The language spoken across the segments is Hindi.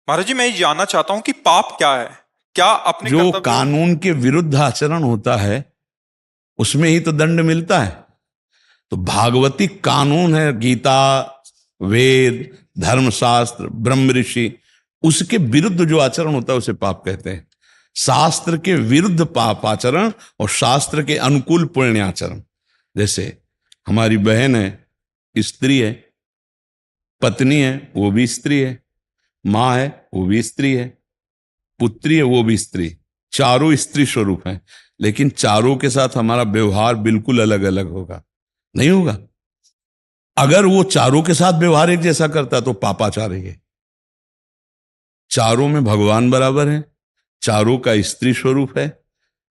महाराज जी, मैं ये जानना चाहता हूं कि पाप क्या है। क्या अपने जो कर्तव्य कानून के विरुद्ध आचरण होता है उसमें ही तो दंड मिलता है। तो भागवती कानून है, गीता, वेद, धर्मशास्त्र, ब्रह्म ऋषि, उसके विरुद्ध जो आचरण होता है उसे पाप कहते हैं। शास्त्र के विरुद्ध पाप आचरण और शास्त्र के अनुकूल पुण्य आचरण। जैसे हमारी बहन है, स्त्री है, पत्नी है, वो भी स्त्री है, माँ है, वो भी स्त्री है, पुत्री है, वो भी स्त्री। चारों स्त्री स्वरूप हैं, लेकिन चारों के साथ हमारा व्यवहार बिल्कुल अलग अलग होगा, नहीं होगा। अगर वो चारों के साथ व्यवहार एक जैसा करता तो पापाचार्य है। चारों में भगवान बराबर है, चारों का स्त्री स्वरूप है,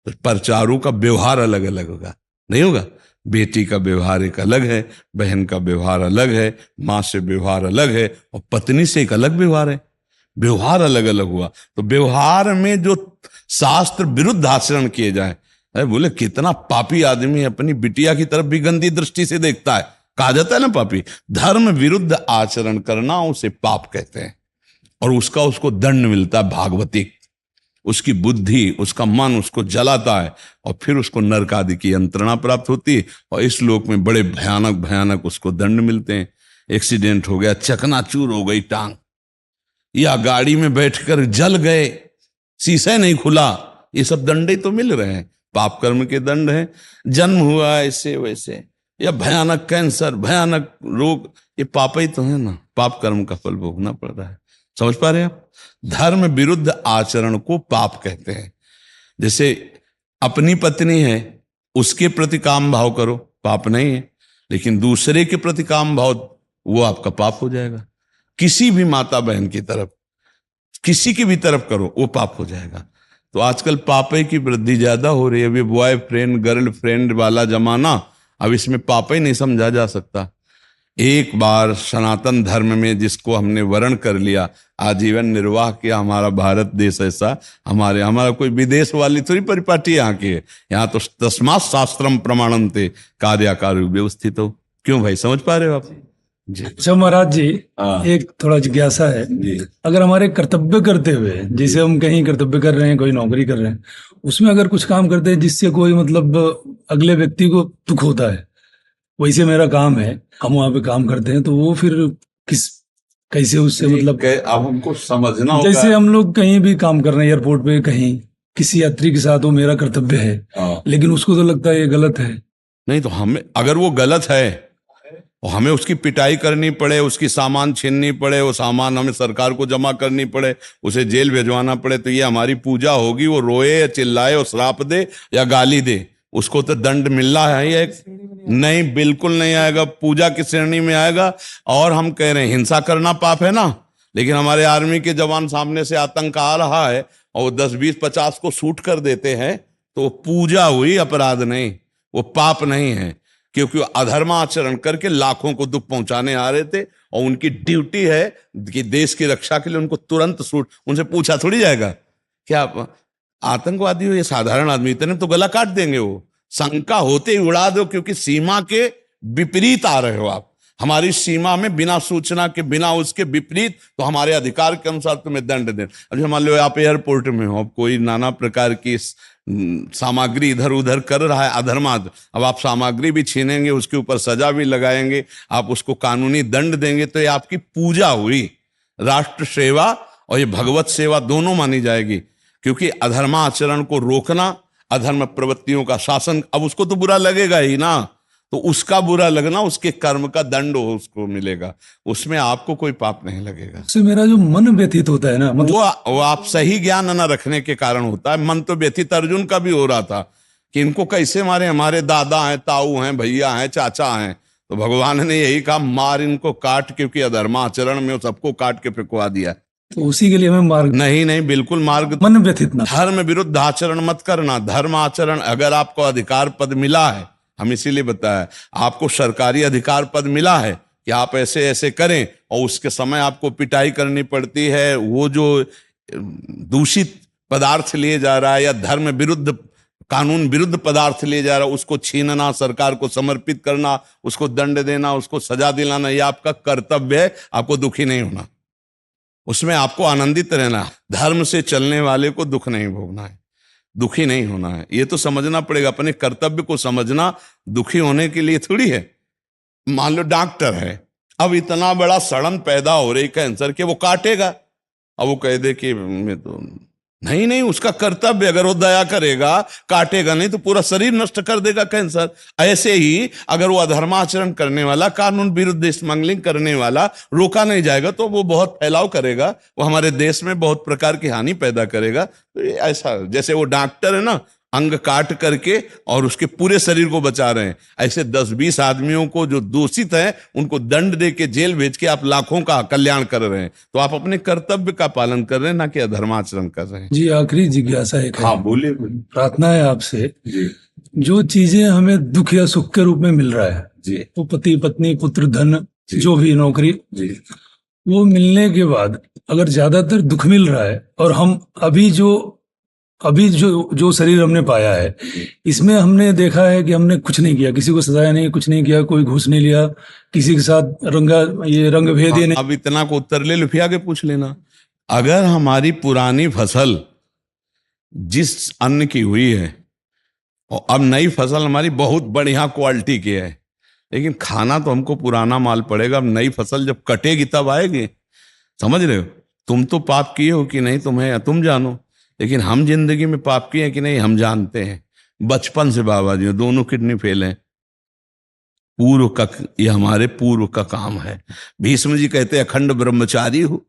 पर चारों का व्यवहार अलग अलग होगा, नहीं होगा। बेटी का व्यवहार एक अलग है, बहन का व्यवहार अलग है, माँ से व्यवहार अलग है, और पत्नी से एक अलग व्यवहार है। व्यवहार अलग अलग हुआ तो व्यवहार में जो शास्त्र विरुद्ध आचरण किए जाए, अरे बोले कितना पापी आदमी अपनी बिटिया की तरफ भी गंदी दृष्टि से देखता है। कहा जाता है ना, पापी। धर्म विरुद्ध आचरण करना उसे पाप कहते हैं, और उसका उसको दंड मिलता है भागवती। उसकी बुद्धि, उसका मन उसको जलाता है, और फिर उसको नरक आदि की यंत्रणा प्राप्त होती है, और इस लोक में बड़े भयानक भयानक उसको दंड मिलते हैं। एक्सीडेंट हो गया, चकनाचूर हो गई टांग, या गाड़ी में बैठकर जल गए, शीशे नहीं खुला, ये सब दंड ही तो मिल रहे हैं, पाप कर्म के दंड हैं। जन्म हुआ ऐसे वैसे, या भयानक कैंसर, भयानक रोग, ये पाप ही तो है ना, पाप कर्म का फल भोगना पड़ रहा है। समझ पा रहे हैं आप? धर्म विरुद्ध आचरण को पाप कहते हैं। जैसे अपनी पत्नी है, उसके प्रति काम भाव करो, पाप नहीं है, लेकिन दूसरे के प्रति काम भाव, वो आपका पाप हो जाएगा। किसी भी माता बहन की तरफ, किसी की भी तरफ करो, वो पाप हो जाएगा। तो आजकल पापे की वृद्धि ज्यादा हो रही है। अभी बॉयफ्रेंड गर्लफ्रेंड वाला जमाना, अब इसमें पाप ही नहीं समझा जा सकता। एक बार सनातन धर्म में जिसको हमने वर्ण कर लिया, आजीवन निर्वाह किया, हमारा भारत देश ऐसा, हमारा कोई विदेश वाली थोड़ी परिपाटी यहाँ की है। यहाँ तो तस्मात् शास्त्रम प्रमाणन्ते कार्याकार व्यवस्थित हो। क्यों भाई, समझ पा रहे हो आप? जी। अच्छा महाराज जी, हाँ। एक थोड़ा जिज्ञासा है। जी। अगर हमारे कर्तव्य करते हुए, जैसे हम कहीं कर्तव्य कर रहे हैं, कोई नौकरी कर रहे हैं, उसमें अगर कुछ काम करते हैं जिससे कोई मतलब अगले व्यक्ति को दुख होता है, वैसे मेरा काम है, हम वहां पे काम करते हैं, तो वो फिर कैसे उससे मतलब अब हमको समझना होगा। जैसे हम लोग कहीं भी काम कर रहे हैं, एयरपोर्ट पे कहीं किसी यात्री के साथ, वो मेरा कर्तव्य है, लेकिन उसको तो लगता है ये गलत है। नहीं तो हमें, अगर वो गलत है और हमें उसकी पिटाई करनी पड़े, उसकी सामान छीननी पड़े, वो सामान हमें सरकार को जमा करनी पड़े, उसे जेल भिजवाना पड़े, तो ये हमारी पूजा होगी? वो रोए या चिल्लाए और श्राप दे या गाली दे, उसको तो दंड मिलना है या नहीं? बिल्कुल नहीं आएगा, पूजा की श्रेणी में आएगा। और हम कह रहे हैं हिंसा करना पाप है ना, लेकिन हमारे आर्मी के जवान सामने से आतंक आ रहा है और 10, 20, 50 को शूट कर देते हैं, तो पूजा हुई, अपराध नहीं, वो पाप नहीं है। क्योंकि वो अधर्माचरण करके लाखों को दुख पहुंचाने आ रहे थे, और उनकी ड्यूटी है कि देश की रक्षा के लिए उनको तुरंत शूट, उनसे पूछा थोड़ी जाएगा क्या आतंकवादी हो या साधारण आदमी, इतने तो गला काट देंगे। वो शंका होते ही उड़ा दो, क्योंकि सीमा के विपरीत आ रहे हो आप। हमारी सीमा में बिना सूचना के, बिना उसके विपरीत, तो हमारे अधिकार के अनुसार तुम्हें दंड दें। अब मान लो आप एयरपोर्ट में हो, अब कोई नाना प्रकार की सामग्री इधर उधर कर रहा है अधर्माद, अब आप सामग्री भी छीनेंगे, उसके ऊपर सजा भी लगाएंगे, आप उसको कानूनी दंड देंगे, तो ये आपकी पूजा हुई। राष्ट्र सेवा और ये भगवत सेवा दोनों मानी जाएगी, क्योंकि अधर्माचरण को रोकना, अधर्म प्रवृत्तियों का शासन। अब उसको तो बुरा लगेगा ही ना, तो उसका बुरा लगना, उसके कर्म का दंड उसको मिलेगा, उसमें आपको कोई पाप नहीं लगेगा। उससे मेरा जो मन व्यथित होता है ना, मतलब वो आप सही ज्ञान न रखने के कारण होता है। मन तो व्यथित अर्जुन का भी हो रहा था कि इनको कैसे मारे, हमारे दादा हैं, ताऊ हैं, भैया हैं, चाचा हैं। तो भगवान ने यही कहा, मार इनको, काट, क्योंकि अधर्माचरण में सबको काट के फेंकवा दिया। तो उसी के लिए हमें मार्ग नहीं, बिल्कुल मार्ग, मन व्यथित ना, धर्म विरुद्ध आचरण मत करना। धर्म आचरण, अगर आपको अधिकार पद मिला है, हम इसीलिए बताया, आपको सरकारी अधिकार पद मिला है कि आप ऐसे ऐसे करें, और उसके समय आपको पिटाई करनी पड़ती है, वो जो दूषित पदार्थ लिए जा रहा है या धर्म विरुद्ध, कानून विरुद्ध पदार्थ लिए जा रहा है, उसको छीनना, सरकार को समर्पित करना, उसको दंड देना, उसको सजा दिलाना, ये आपका कर्तव्य है। आपको दुखी नहीं होना। उसमें आपको आनंदित रहना है। धर्म से चलने वाले को दुख नहीं भोगना है, दुखी नहीं होना है। ये तो समझना पड़ेगा, अपने कर्तव्य को समझना दुखी होने के लिए थोड़ी है। मान लो डॉक्टर है, अब इतना बड़ा सड़न पैदा हो रही कैंसर के, वो काटेगा, अब वो कह दे कि मैं तो नहीं नहीं, उसका कर्तव्य, अगर वो दया करेगा, काटेगा नहीं तो पूरा शरीर नष्ट कर देगा कैंसर। ऐसे ही अगर वो अधर्माचरण करने वाला, कानून विरुद्ध स्मगलिंग करने वाला रोका नहीं जाएगा तो वो बहुत फैलाव करेगा, वो हमारे देश में बहुत प्रकार की हानि पैदा करेगा। तो ये ऐसा, जैसे वो डॉक्टर है ना, अंग काट करके और उसके पूरे शरीर को बचा रहे हैं, ऐसे 10-20 आदमियों को जो दूषित हैं उनको दंड दे के जेल भेज के आप लाखों का कल्याण कर रहे हैं। तो आप अपने कर्तव्य का पालन कर रहे हैं, ना कि अधर्माचरण कर रहे हैं। जी, आखिरी जिज्ञासा एक है, हाँ बोलिए। प्रार्थना है आपसे। जी जो चीजें हमें दुख या सुख के रूप में मिल रहा है, जी वो पति पत्नी पुत्र धन, जी। जो भी नौकरी, जी वो मिलने के बाद अगर ज्यादातर दुख मिल रहा है और हम अभी जो शरीर हमने पाया है, इसमें हमने देखा है कि हमने कुछ नहीं किया, किसी को सजाया नहीं, कुछ नहीं किया, कोई घूस नहीं लिया, किसी के साथ रंग भेद ये नहीं। अब इतना को उत्तर ले लो, फिर आगे पूछ लेना। अगर हमारी पुरानी फसल जिस अन्न की हुई है और अब नई फसल हमारी बहुत बढ़िया क्वालिटी की है, लेकिन खाना तो हमको पुराना माल पड़ेगा। अब नई फसल जब कटेगी तब आएगी, समझ रहे हो? तुम तो पाप किए हो कि नहीं तुम जानो, लेकिन हम जिंदगी में पाप किए हैं कि नहीं हम जानते हैं। बचपन से बाबा जी दोनों किडनी फेल हैं। ये हमारे पूर्व का काम है। भीष्म जी कहते अखंड ब्रह्मचारी हो,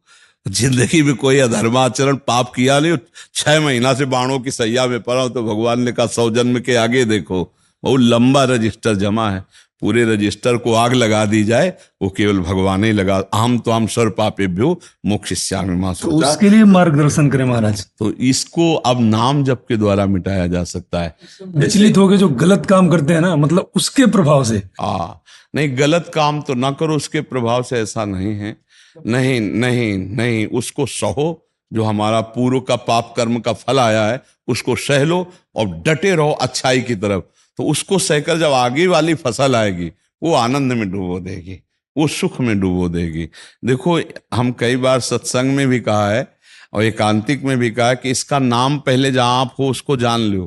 जिंदगी में कोई अधर्माचरण पाप किया नहीं, 6 महीना से बाणों की सैया में पड़ा हो, तो भगवान ने कहा 100 जन्म के आगे देखो, बहुत लंबा रजिस्टर जमा है, पूरे रजिस्टर को आग लगा दी जाए, वो केवल भगवान ही लगा। अहम तो हम सर्व पापेभ्यो मोक्षयिष्यामि मां तो सोचा। उसके लिए मार्गदर्शन करें महाराज। तो इसको अब नाम जप के द्वारा मिटाया जा सकता है। विचलित होकर जो गलत काम करते हैं ना, मतलब उसके प्रभाव से। नहीं, गलत काम तो ना करो उसके प्रभाव से, ऐसा नहीं है। नहीं नहीं नहीं, उसको सहो, जो हमारा पूर्व का पाप कर्म का फल आया है उसको सह लो और डटे रहो अच्छाई की तरफ। तो उसको सहकर जब आगे वाली फसल आएगी, वो आनंद में डुबो देगी, वो सुख में डुबो देगी। देखो, हम कई बार सत्संग में भी कहा है और एकांतिक में भी कहा है कि इसका नाम पहले जहां आप हो उसको जान लो।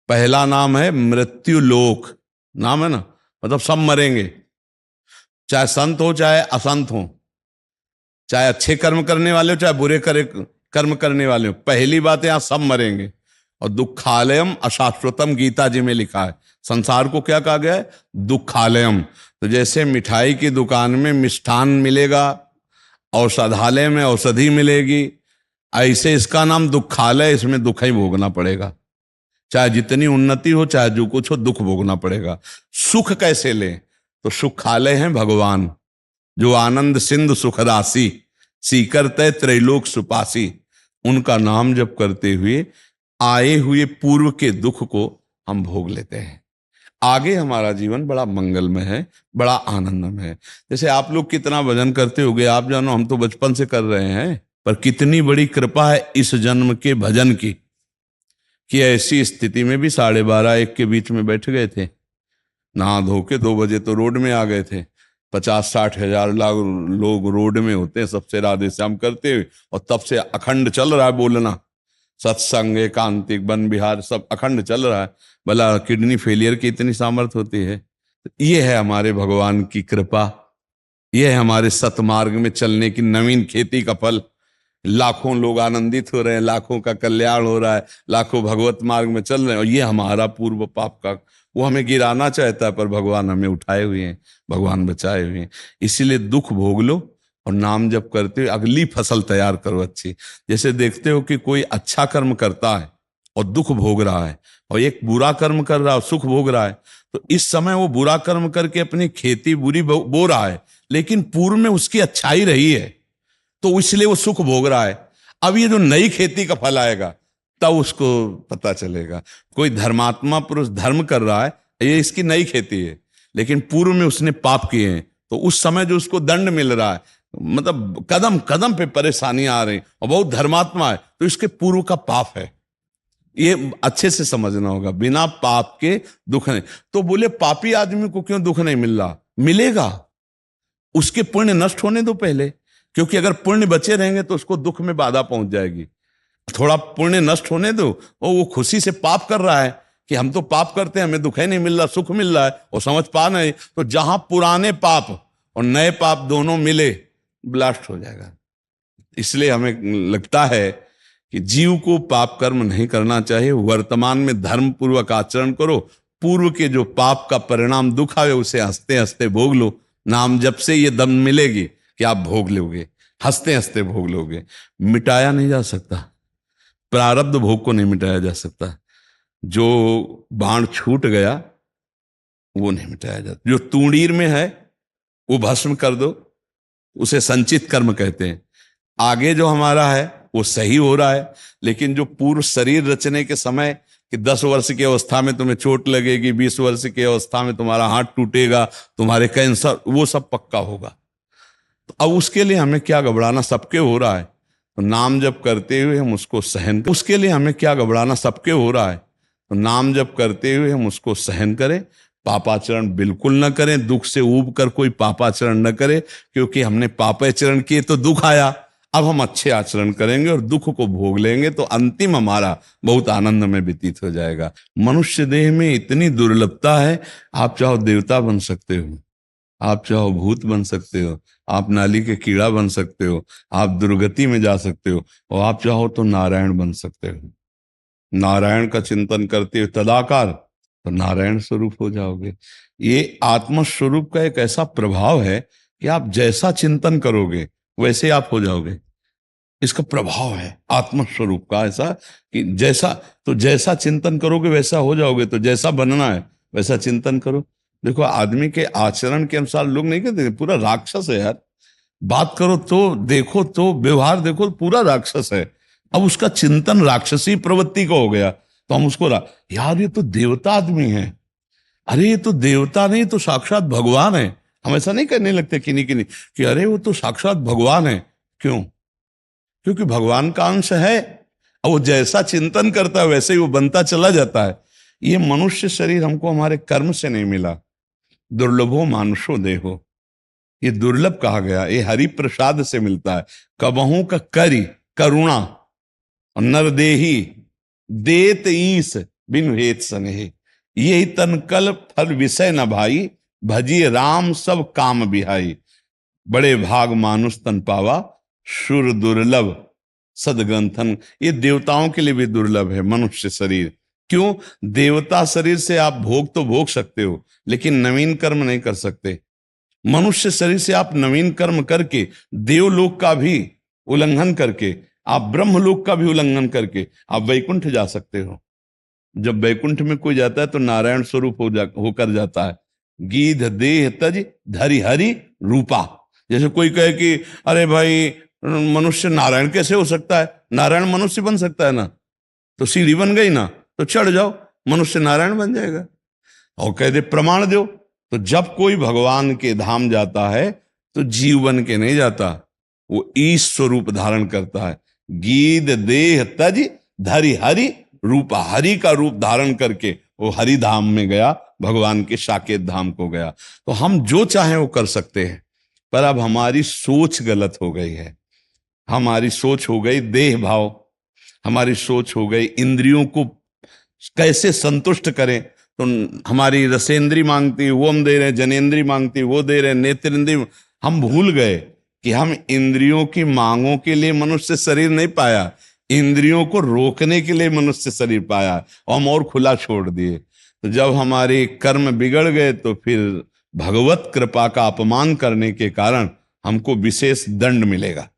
पहला नाम है मृत्यु लोक, नाम है ना, मतलब सब मरेंगे, चाहे संत हो चाहे असंत हो, चाहे अच्छे कर्म करने वाले हो चाहे बुरे कर्म करने वाले हो। पहली बात है, यहां सब मरेंगे। और दुखालयम अशाश्वतम, गीता जी में लिखा है। संसार को क्या कहा गया है? दुखालयम। तो जैसे मिठाई की दुकान में मिष्ठान मिलेगा, औषधालय में औषधि मिलेगी, ऐसे इसका नाम दुखालय, इसमें दुख ही भोगना पड़ेगा। चाहे जितनी उन्नति हो चाहे जो कुछ हो, दुख भोगना पड़ेगा। सुख कैसे लें? तो सुखालय है भगवान, जो आनंद सिंधु सुख राशि, सीकर तय त्रैलोक सुपासी। उनका नाम जप करते हुए आए हुए पूर्व के दुख को हम भोग लेते हैं। आगे हमारा जीवन बड़ा मंगलमय है, बड़ा आनंदमय है। जैसे आप लोग कितना भजन करते होगे, आप जानो, हम तो बचपन से कर रहे हैं, पर कितनी बड़ी कृपा है इस जन्म के भजन की, कि ऐसी स्थिति में भी 12:30-1 के बीच में बैठ गए थे, नहा धो के 2 बजे तो रोड में आ गए थे। 50-60 हजार लोग रोड में होते हैं, सबसे राधे श्याम करते हुए, और तब से अखंड चल रहा है बोलना, सत्संग एकांतिक वन विहार सब अखंड चल रहा है। भला किडनी फेलियर की इतनी सामर्थ्य होती है? ये है हमारे भगवान की कृपा, ये है हमारे सतमार्ग में चलने की नवीन खेती का फल। लाखों लोग आनंदित हो रहे हैं, लाखों का कल्याण हो रहा है, लाखों भगवत मार्ग में चल रहे हैं, और ये हमारा पूर्व पाप का, वो हमें गिराना चाहता है, पर भगवान हमें उठाए हुए हैं, भगवान बचाए हुए हैं। इसीलिए दुख भोग लो और नाम जप करते हुए अगली फसल तैयार करो अच्छी। जैसे देखते हो कि कोई अच्छा कर्म करता है और दुख भोग रहा है, और एक बुरा कर्म कर रहा है और सुख भोग रहा है, तो इस समय वो बुरा कर्म करके अपनी खेती बुरी बो रहा है, लेकिन पूर्व में उसकी अच्छाई रही है, तो इसलिए वो सुख भोग रहा है। अब ये जो नई खेती का फल आएगा तब उसको पता चलेगा। कोई धर्मात्मा पुरुष धर्म कर रहा है, ये इसकी नई खेती है, लेकिन पूर्व में उसने पाप किए हैं, तो उस समय जो उसको दंड मिल रहा है, मतलब कदम कदम पे परेशानियां आ रही, और बहुत धर्मात्मा है, तो इसके पूर्व का पाप है। ये अच्छे से समझना होगा, बिना पाप के दुख नहीं। तो बोले पापी आदमी को क्यों दुख नहीं मिल रहा? मिलेगा, उसके पुण्य नष्ट होने दो पहले। क्योंकि अगर पुण्य बचे रहेंगे तो उसको दुख में बाधा पहुंच जाएगी। थोड़ा पुण्य नष्ट होने दो, और वो खुशी से पाप कर रहा है कि हम तो पाप करते हैं, हमें दुख ही नहीं मिल रहा, सुख मिल रहा है, वो समझ पा नहीं। तो जहां पुराने पाप और नए पाप दोनों मिले, ब्लास्ट हो जाएगा। इसलिए हमें लगता है कि जीव को पाप कर्म नहीं करना चाहिए। वर्तमान में धर्म पूर्वक आचरण करो, पूर्व के जो पाप का परिणाम दुख आवे उसे हंसते हंसते भोग लो। नाम जब से ये दम मिलेगी कि आप भोग लोगे, हंसते हंसते भोग लोगे। मिटाया नहीं जा सकता, प्रारब्ध भोग को नहीं मिटाया जा सकता। जो बाण छूट गया वो नहीं मिटाया जाता। जो तूणीर में है वो भस्म कर दो, उसे संचित कर्म कहते हैं। आगे जो हमारा है वो सही हो रहा है, लेकिन जो पूर्व शरीर रचने के समय कि 10 वर्ष की अवस्था में तुम्हें चोट लगेगी, 20 वर्ष की अवस्था में तुम्हारा हाथ टूटेगा, तुम्हारे कैंसर, वो सब पक्का होगा। तो अब उसके लिए हमें क्या घबराना, सबके हो रहा है। तो नाम जप करते हुए हम उसको सहन करें। उसके लिए हमें क्या घबराना, सबके हो रहा है। तो नाम जप करते हुए हम उसको सहन करें, पापाचरण बिल्कुल न करें, दुख से ऊब कर कोई पापाचरण न करे, क्योंकि हमने पापाचरण किए तो दुख आया। अब हम अच्छे आचरण करेंगे और दुख को भोग लेंगे तो अंतिम हमारा बहुत आनंद में व्यतीत हो जाएगा। मनुष्य देह में इतनी दुर्लभता है, आप चाहो देवता बन सकते हो, आप चाहो भूत बन सकते हो, आप नाली के कीड़ा बन सकते हो, आप दुर्गति में जा सकते हो, और आप चाहो तो नारायण बन सकते हो। नारायण का चिंतन करते हुए तदाकार तो नारायण स्वरूप हो जाओगे। ये आत्म स्वरूप का एक ऐसा प्रभाव है कि आप जैसा चिंतन करोगे वैसे आप हो जाओगे। इसका प्रभाव है आत्म स्वरूप का ऐसा कि जैसा चिंतन करोगे वैसा हो जाओगे। तो जैसा बनना है वैसा चिंतन करो। देखो, आदमी के आचरण के अनुसार लोग नहीं कहते पूरा राक्षस है यार, बात करो तो देखो तो व्यवहार देखो पूरा राक्षस है। अब उसका चिंतन राक्षसी प्रवृत्ति का हो गया तो हम उसको यार ये तो देवता आदमी है, अरे ये तो देवता नहीं तो साक्षात भगवान है। हम ऐसा नहीं करने लगते किन्हीं कि अरे वो तो साक्षात भगवान है। क्यों? क्योंकि भगवान का अंश है, और वो जैसा चिंतन करता है वैसे ही वो बनता चला जाता है। ये मनुष्य शरीर हमको हमारे कर्म से नहीं मिला। दुर्लभो मानुषो देहो, ये दुर्लभ कहा गया, ये हरि प्रसाद से मिलता है। कबहू का करी करुणा और नरदेही देत ईस बिन भेद सनेह, यही तनकल फल विषय न भाई, भजिए राम सब काम बिहाई। बड़े भाग मानुष तन पावा, शुर दुर्लभ सदग्रंथन। ये देवताओं के लिए भी दुर्लभ है मनुष्य शरीर। क्यों? देवता शरीर से आप भोग तो भोग सकते हो, लेकिन नवीन कर्म नहीं कर सकते। मनुष्य शरीर से आप नवीन कर्म करके, देवलोक का भी उल्लंघन करके, आप ब्रह्मलोक का भी उल्लंघन करके आप वैकुंठ जा सकते हो। जब वैकुंठ में कोई जाता है तो नारायण स्वरूप होकर जाता है। गीध देह तज धरि हरि रूपा। जैसे कोई कहे कि अरे भाई मनुष्य नारायण कैसे हो सकता है, नारायण मनुष्य बन सकता है ना, तो सीढ़ी बन गई ना, तो चढ़ जाओ, मनुष्य नारायण बन जाएगा। और कह दे प्रमाण दो, तो जब कोई भगवान के धाम जाता है तो जीव बन के नहीं जाता, वो ईश स्वरूप धारण करता है। गीध देह तज धरि हरि रूपा, हरि का रूप धारण करके वो हरि धाम में गया, भगवान के साकेत धाम को गया। तो हम जो चाहें वो कर सकते हैं, पर अब हमारी सोच गलत हो गई है। हमारी सोच हो गई देह भाव, हमारी सोच हो गई इंद्रियों को कैसे संतुष्ट करें। तो हमारी रसेंद्री मांगती वो हम दे रहे हैं, जनेंद्री मांगती वो दे रहे हैं, नेत्रेंद्री। हम भूल गए कि हम इंद्रियों की मांगों के लिए मनुष्य शरीर नहीं पाया, इंद्रियों को रोकने के लिए मनुष्य शरीर पाया, और हम और खुला छोड़ दिए। तो जब हमारे कर्म बिगड़ गए तो फिर भगवत कृपा का अपमान करने के कारण हमको विशेष दंड मिलेगा।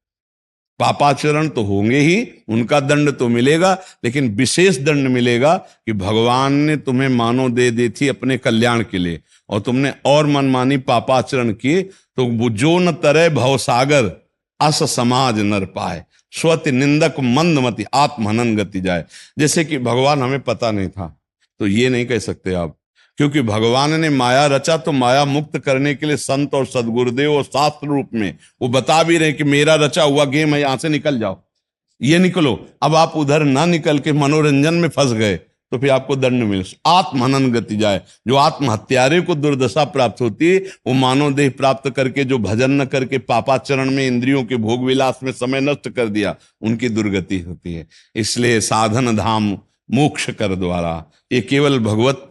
पापाचरण तो होंगे ही, उनका दंड तो मिलेगा, लेकिन विशेष दंड मिलेगा कि भगवान ने तुम्हें मानो दे दी थी अपने कल्याण के लिए, और तुमने और मनमानी पापाचरण किए तो जो न तरह भवसागर अस समाज नर पाए, स्वति निंदक मंदमति आत्महनन गति जाए। जैसे कि भगवान हमें पता नहीं था तो ये नहीं कह सकते आप, क्योंकि भगवान ने माया रचा तो माया मुक्त करने के लिए संत और सदगुरुदेव और शास्त्र रूप में वो बता भी रहे कि मेरा रचा हुआ गेम है, यहां से निकल जाओ, ये निकलो। अब आप उधर ना निकल के मनोरंजन में फंस गए तो फिर आपको दंड मिले। आत्महनन गति जाए, जो आत्महत्यारे को दुर्दशा प्राप्त होती है, वो मानव देह प्राप्त करके जो भजन न करके पापाचरण में इंद्रियों के भोग विलास में समय नष्ट कर दिया, उनकी दुर्गति होती है। इसलिए साधन धाम मोक्ष कर द्वारा, ये केवल भगवत